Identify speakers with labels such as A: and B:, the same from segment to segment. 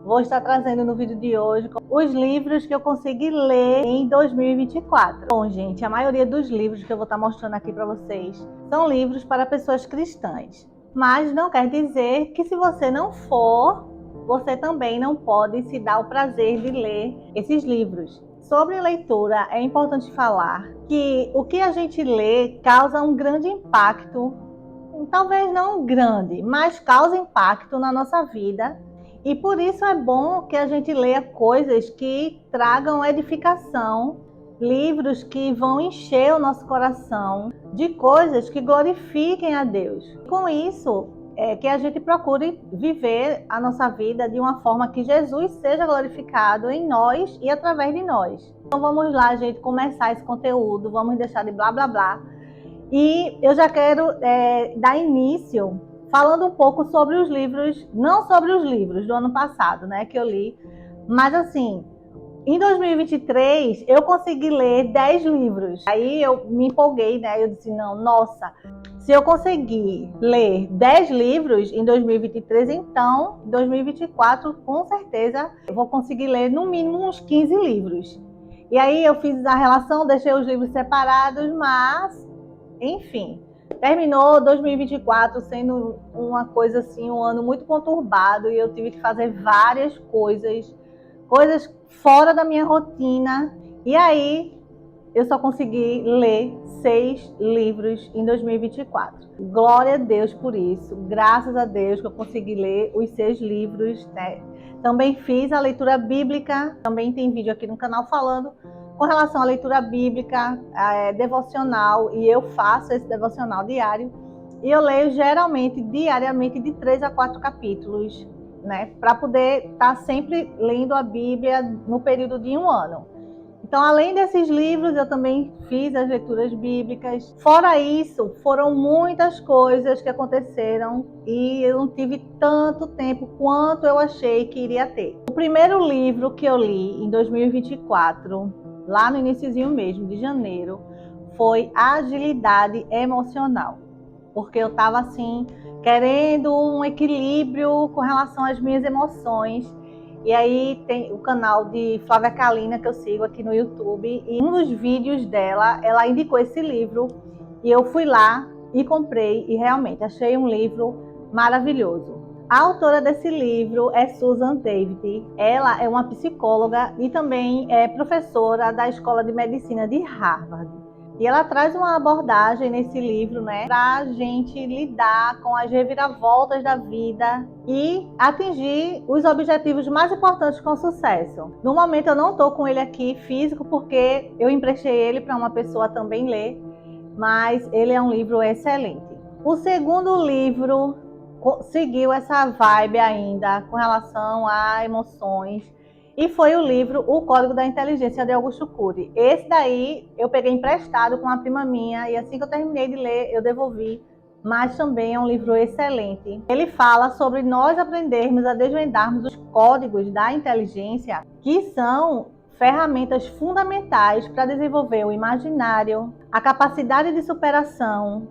A: Vou estar trazendo no vídeo de hoje os livros que eu consegui ler em 2024. Bom, gente, a maioria dos livros que eu vou estar mostrando aqui para vocês são livros para pessoas cristãs. Mas não quer dizer que se você não for, você também não pode se dar o prazer de ler esses livros. Sobre leitura, é importante falar que o que a gente lê causa um grande impacto, talvez não grande, mas causa impacto na nossa vida. E por isso é bom que a gente leia coisas que tragam edificação, livros que vão encher o nosso coração de coisas que glorifiquem a Deus. Com isso, que a gente procure viver a nossa vida de uma forma que Jesus seja glorificado em nós e através de nós. Então vamos lá, gente, começar esse conteúdo, vamos deixar de blá blá blá. E eu já quero dar início falando um pouco sobre os livros, não sobre os livros do ano passado, né, que eu li, mas assim, em 2023 eu consegui ler 10 livros. Aí eu me empolguei, né, eu disse, não, nossa, se eu conseguir ler 10 livros em 2023, então em 2024, com certeza, eu vou conseguir ler no mínimo uns 15 livros. E aí eu fiz a relação, deixei os livros separados, mas, enfim, terminou 2024 sendo uma coisa assim, um ano muito conturbado, e eu tive que fazer várias coisas fora da minha rotina. E aí eu só consegui ler 6 livros em 2024. Glória a Deus por isso. Graças a Deus que eu consegui ler os 6 livros, né? Também fiz a leitura bíblica. Também tem vídeo aqui no canal falando com relação à leitura bíblica, devocional. E eu faço esse devocional diário. E eu leio geralmente, diariamente, de 3 a 4 capítulos, né? Para poder estar sempre lendo a Bíblia no período de um ano. Então, além desses livros, eu também fiz as leituras bíblicas. Fora isso, foram muitas coisas que aconteceram e eu não tive tanto tempo quanto eu achei que iria ter. O primeiro livro que eu li em 2024, lá no iniciozinho mesmo, de janeiro, foi Agilidade Emocional. Porque eu estava assim, querendo um equilíbrio com relação às minhas emoções. E aí tem o canal de Flávia Kalina que eu sigo aqui no YouTube, e um dos vídeos dela, ela indicou esse livro e eu fui lá e comprei e realmente achei um livro maravilhoso. A autora desse livro é Susan David. Ela é uma psicóloga e também é professora da Escola de Medicina de Harvard. E ela traz uma abordagem nesse livro, né, para a gente lidar com as reviravoltas da vida e atingir os objetivos mais importantes com sucesso. No momento eu não estou com ele aqui físico porque eu emprestei ele para uma pessoa também ler, mas ele é um livro excelente. O segundo livro seguiu essa vibe ainda com relação a emoções. E foi o livro O Código da Inteligência, de Augusto Cury. Esse daí eu peguei emprestado com uma prima minha e assim que eu terminei de ler, eu devolvi. Mas também é um livro excelente. Ele fala sobre nós aprendermos a desvendarmos os códigos da inteligência, que são ferramentas fundamentais para desenvolver o imaginário, a capacidade de superação,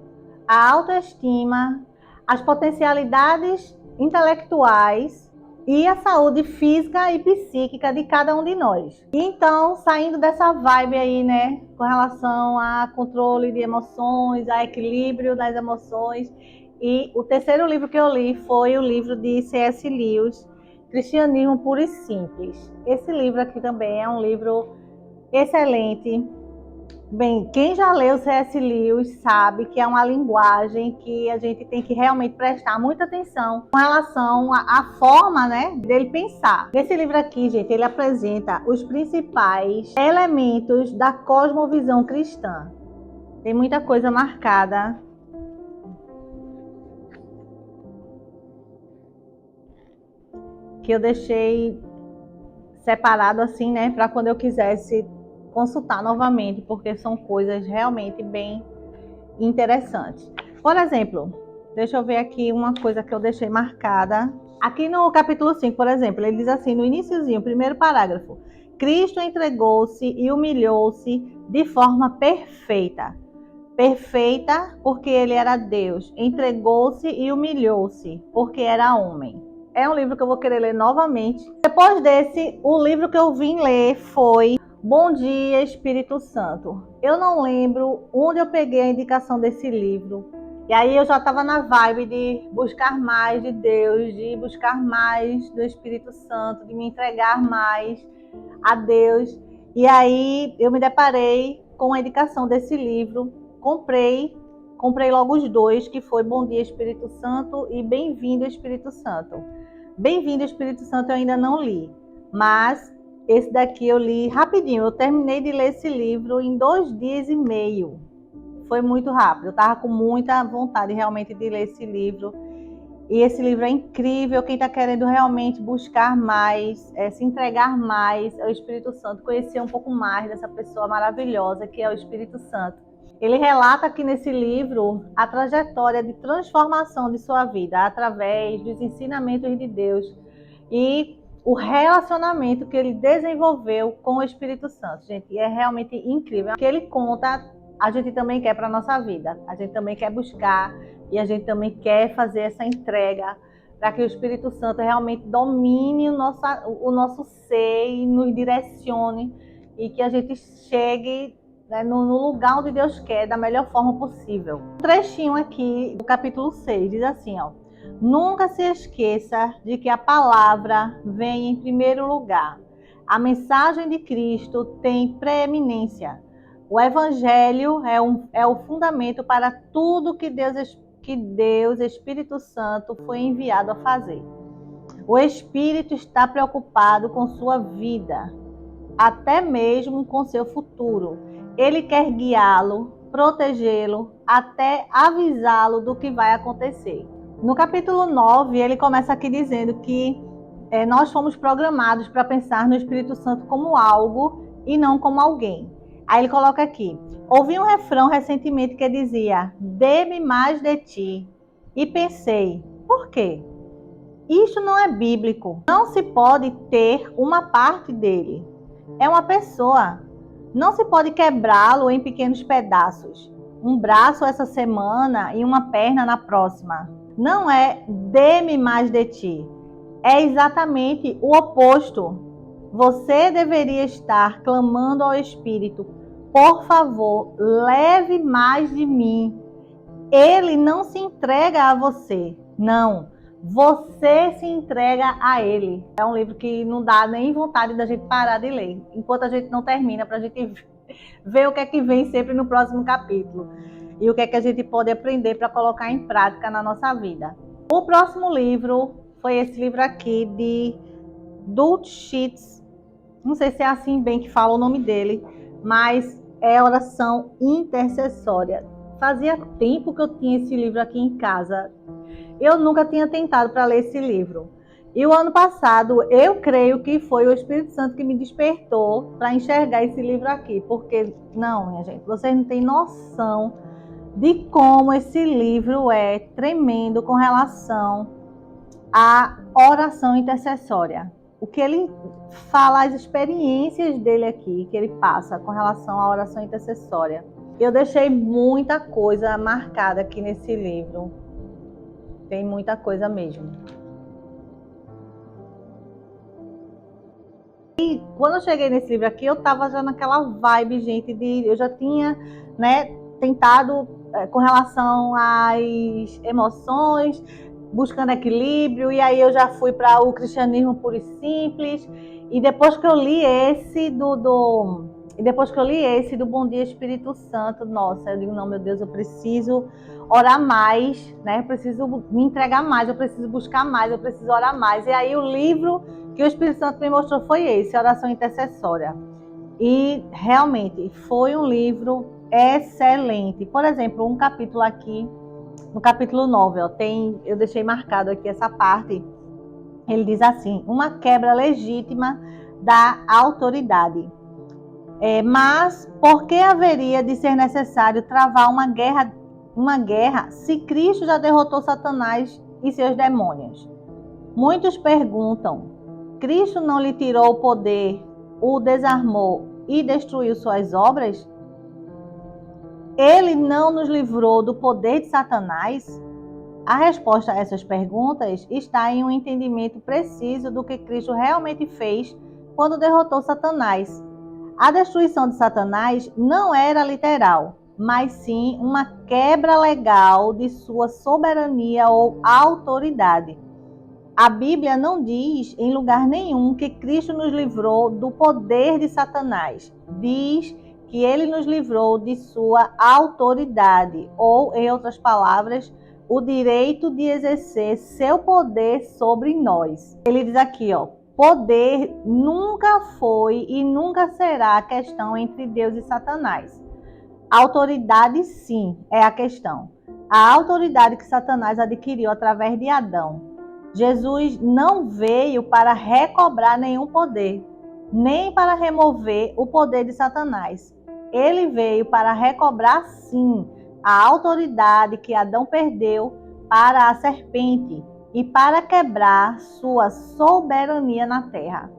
A: a autoestima, as potencialidades intelectuais e a saúde física e psíquica de cada um de nós. Então, saindo dessa vibe aí, né, com relação a controle de emoções, a equilíbrio das emoções, e o terceiro livro que eu li foi o livro de C.S. Lewis, Cristianismo Puro e Simples. Esse livro aqui também é um livro excelente. Bem, quem já leu C.S. Lewis sabe que é uma linguagem que a gente tem que realmente prestar muita atenção com relação à forma, né, dele pensar. Nesse livro aqui, gente, ele apresenta os principais elementos da cosmovisão cristã. Tem muita coisa marcada. Que eu deixei separado assim, né, para quando eu quisesse consultar novamente, porque são coisas realmente bem interessantes. Por exemplo, deixa eu ver aqui uma coisa que eu deixei marcada. Aqui no capítulo 5, por exemplo, ele diz assim, no iniciozinho, primeiro parágrafo: Cristo entregou-se e humilhou-se de forma perfeita. Perfeita porque ele era Deus. Entregou-se e humilhou-se porque era homem. É um livro que eu vou querer ler novamente. Depois desse, o livro que eu vim ler foi Bom Dia, Espírito Santo. Eu não lembro onde eu peguei a indicação desse livro. E aí eu já estava na vibe de buscar mais de Deus, de buscar mais do Espírito Santo, de me entregar mais a Deus. E aí eu me deparei com a indicação desse livro, comprei logo os dois, que foi Bom Dia Espírito Santo e Bem-vindo Espírito Santo. Bem-vindo Espírito Santo eu ainda não li, mas esse daqui eu li rapidinho. Eu terminei de ler esse livro em 2 dias e meio. Foi muito rápido, eu estava com muita vontade realmente de ler esse livro. E esse livro é incrível, quem está querendo realmente buscar mais, se entregar mais ao Espírito Santo, conhecer um pouco mais dessa pessoa maravilhosa que é o Espírito Santo. Ele relata aqui nesse livro a trajetória de transformação de sua vida através dos ensinamentos de Deus e o relacionamento que ele desenvolveu com o Espírito Santo. Gente, é realmente incrível. O que ele conta, a gente também quer para a nossa vida. A gente também quer buscar e a gente também quer fazer essa entrega para que o Espírito Santo realmente domine o nosso ser e nos direcione e que a gente chegue no lugar onde Deus quer, da melhor forma possível. Um trechinho aqui do capítulo 6 diz assim, ó: nunca se esqueça de que a palavra vem em primeiro lugar. A mensagem de Cristo tem preeminência. O Evangelho é o fundamento para tudo que Deus, Espírito Santo, foi enviado a fazer. O Espírito está preocupado com sua vida, até mesmo com seu futuro. Ele quer guiá-lo, protegê-lo, até avisá-lo do que vai acontecer. No capítulo 9, ele começa aqui dizendo que nós fomos programados para pensar no Espírito Santo como algo e não como alguém. Aí ele coloca aqui: ouvi um refrão recentemente que dizia, dê-me mais de ti. E pensei, por quê? Isto não é bíblico. Não se pode ter uma parte dele. É uma pessoa. Não se pode quebrá-lo em pequenos pedaços. Um braço essa semana e uma perna na próxima. Não é dê-me mais de ti. É exatamente o oposto. Você deveria estar clamando ao Espírito, por favor, leve mais de mim. Ele não se entrega a você, não. Você se entrega a ele. É um livro que não dá nem vontade da gente parar de ler, enquanto a gente não termina, para a gente ver o que é que vem sempre no próximo capítulo. E o que é que a gente pode aprender para colocar em prática na nossa vida. O próximo livro foi esse livro aqui, de Dutch Sheets. Não sei se é assim bem que fala o nome dele, mas é Oração Intercessória. Fazia tempo que eu tinha esse livro aqui em casa. Eu nunca tinha tentado para ler esse livro. E o ano passado, eu creio que foi o Espírito Santo que me despertou para enxergar esse livro aqui. Porque, não, minha gente, vocês não têm noção de como esse livro é tremendo com relação à oração intercessória. O que ele fala, as experiências dele aqui, que ele passa com relação à oração intercessória. Eu deixei muita coisa marcada aqui nesse livro. Tem muita coisa mesmo. E quando eu cheguei nesse livro aqui, eu estava já naquela vibe, gente, eu já tinha, tentado com relação às emoções, buscando equilíbrio, e aí eu já fui para o cristianismo puro e simples. E depois que eu li esse do Bom Dia Espírito Santo, nossa, eu digo, não, meu Deus, eu preciso orar mais, Eu preciso me entregar mais, eu preciso buscar mais, eu preciso orar mais. E aí o livro que o Espírito Santo me mostrou foi esse, Oração Intercessória. E realmente foi um livro excelente. Por exemplo, um capítulo aqui, no capítulo 9, eu deixei marcado aqui essa parte. Ele diz assim: uma quebra legítima da autoridade. Mas por que haveria de ser necessário travar uma guerra se Cristo já derrotou Satanás e seus demônios? Muitos perguntam: Cristo não lhe tirou o poder, o desarmou e destruiu suas obras? Ele não nos livrou do poder de Satanás? A resposta a essas perguntas está em um entendimento preciso do que Cristo realmente fez quando derrotou Satanás. A destruição de Satanás não era literal, mas sim uma quebra legal de sua soberania ou autoridade. A Bíblia não diz em lugar nenhum que Cristo nos livrou do poder de Satanás. Diz que ele nos livrou de sua autoridade, ou, em outras palavras, o direito de exercer seu poder sobre nós. Ele diz aqui, poder nunca foi e nunca será a questão entre Deus e Satanás. Autoridade, sim, é a questão. A autoridade que Satanás adquiriu através de Adão. Jesus não veio para recobrar nenhum poder, nem para remover o poder de Satanás. Ele veio para recobrar, sim, a autoridade que Adão perdeu para a serpente e para quebrar sua soberania na terra.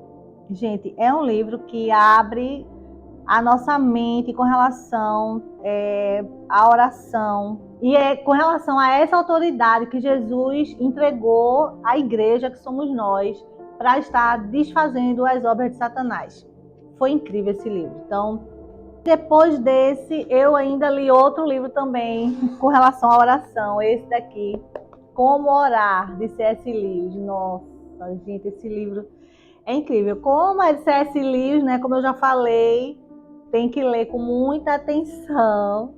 A: Gente, é um livro que abre a nossa mente com relação à oração. E é com relação a essa autoridade que Jesus entregou à igreja, que somos nós, para estar desfazendo as obras de Satanás. Foi incrível esse livro. Então, depois desse, eu ainda li outro livro também com relação à oração. Esse daqui, Como Orar, de C.S. Lewis. Nossa, gente, esse livro é incrível. Como é de C.S. Lewis, né? Como eu já falei, tem que ler com muita atenção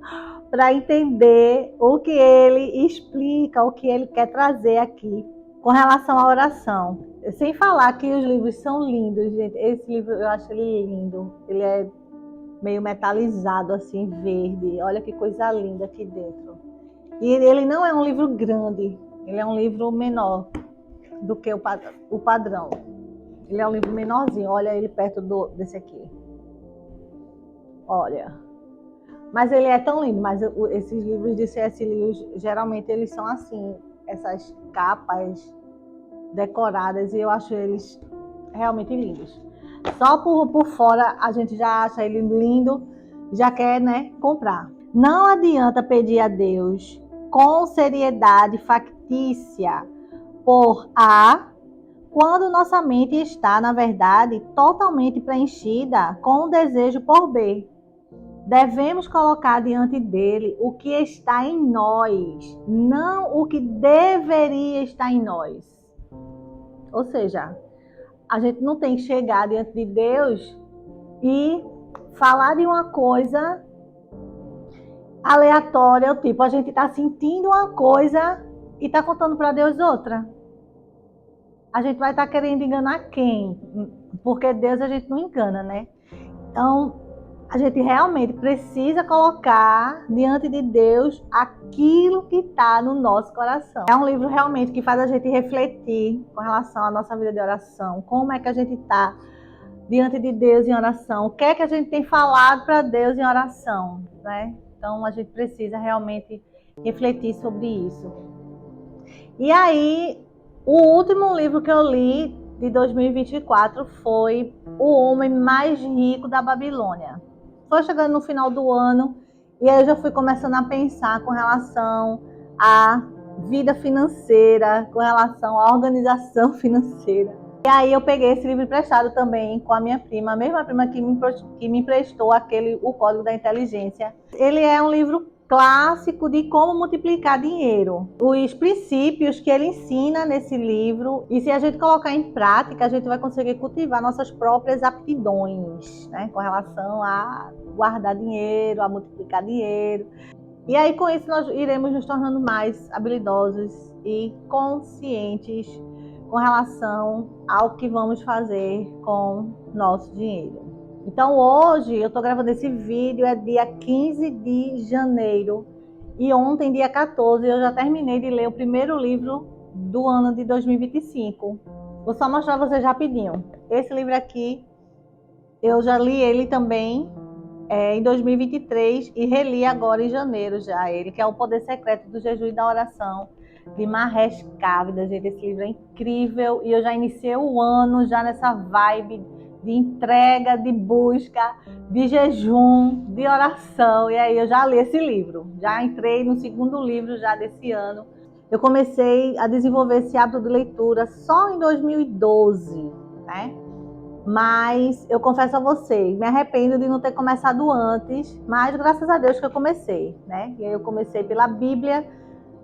A: para entender o que ele explica, o que ele quer trazer aqui com relação à oração. Sem falar que os livros são lindos, gente. Esse livro eu acho ele lindo. Ele é meio metalizado, assim, verde. Olha que coisa linda aqui dentro. E ele não é um livro grande. Ele é um livro menor do que o padrão. Ele é um livro menorzinho. Olha ele perto desse aqui. Olha, mas ele é tão lindo, mas esses livros de C.S. Lewis, geralmente eles são assim, essas capas decoradas, e eu acho eles realmente lindos. Só por fora a gente já acha ele lindo, já quer, né, comprar. Não adianta pedir a Deus com seriedade factícia por A, quando nossa mente está, na verdade, totalmente preenchida com o desejo por B. Devemos colocar diante dele o que está em nós, não o que deveria estar em nós. Ou seja, a gente não tem que chegar diante de Deus e falar de uma coisa aleatória, tipo, a gente está sentindo uma coisa e está contando para Deus outra. A gente vai estar querendo enganar quem? Porque Deus a gente não engana, né? Então, a gente realmente precisa colocar diante de Deus aquilo que está no nosso coração. É um livro realmente que faz a gente refletir com relação à nossa vida de oração. Como é que a gente está diante de Deus em oração? O que é que a gente tem falado para Deus em oração, né? Então, a gente precisa realmente refletir sobre isso. E aí, o último livro que eu li de 2024 foi O Homem Mais Rico da Babilônia. Foi chegando no final do ano e aí eu já fui começando a pensar com relação à vida financeira, com relação à organização financeira. E aí eu peguei esse livro emprestado também com a minha prima, a mesma prima que me emprestou O Código da Inteligência. Ele é um livro clássico de como multiplicar dinheiro. Os princípios que ele ensina nesse livro, e se a gente colocar em prática, a gente vai conseguir cultivar nossas próprias aptidões, né, com relação a guardar dinheiro, a multiplicar dinheiro. E aí, com isso, nós iremos nos tornando mais habilidosos e conscientes com relação ao que vamos fazer com nosso dinheiro. Então hoje eu estou gravando esse vídeo, é dia 15 de janeiro e ontem, dia 14, eu já terminei de ler o primeiro livro do ano de 2025. Vou só mostrar para vocês rapidinho. Esse livro aqui, eu já li ele também em 2023 e reli agora em janeiro já ele, que é O Poder Secreto do Jejum e da Oração, de Mahesh Kavida. Gente, esse livro é incrível e eu já iniciei o ano já nessa vibe de entrega, de busca, de jejum, de oração. E aí eu já li esse livro. Já entrei no segundo livro já desse ano. Eu comecei a desenvolver esse hábito de leitura só em 2012, né? Mas eu confesso a você, me arrependo de não ter começado antes, mas graças a Deus que eu comecei, né? E aí eu comecei pela Bíblia.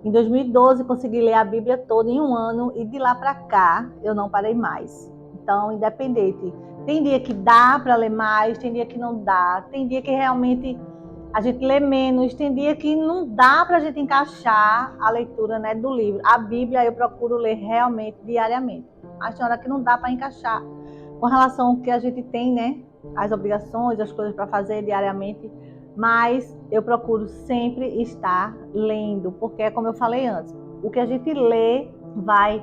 A: Em 2012, consegui ler a Bíblia toda em um ano e de lá para cá eu não parei mais. Então, independente. Tem dia que dá para ler mais, tem dia que não dá, tem dia que realmente a gente lê menos, tem dia que não dá para a gente encaixar a leitura, né, do livro. A Bíblia eu procuro ler realmente diariamente. Mas tem hora que não dá para encaixar com relação ao que a gente tem, né, as obrigações, as coisas para fazer diariamente, mas eu procuro sempre estar lendo, porque é como eu falei antes, o que a gente lê vai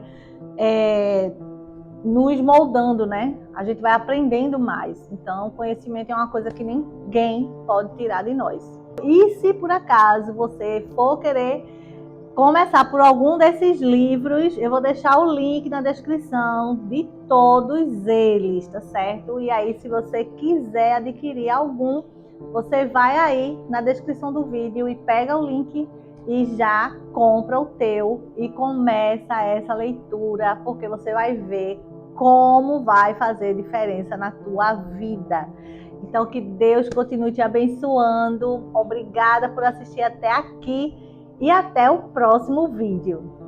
A: nos moldando, né? A gente vai aprendendo mais. Então, conhecimento é uma coisa que ninguém pode tirar de nós. E se por acaso você for querer começar por algum desses livros, eu vou deixar o link na descrição de todos eles, tá certo? E aí, se você quiser adquirir algum, você vai aí na descrição do vídeo e pega o link e já compra o teu e começa essa leitura, porque você vai ver como vai fazer diferença na tua vida. Então, que Deus continue te abençoando. Obrigada por assistir até aqui e até o próximo vídeo.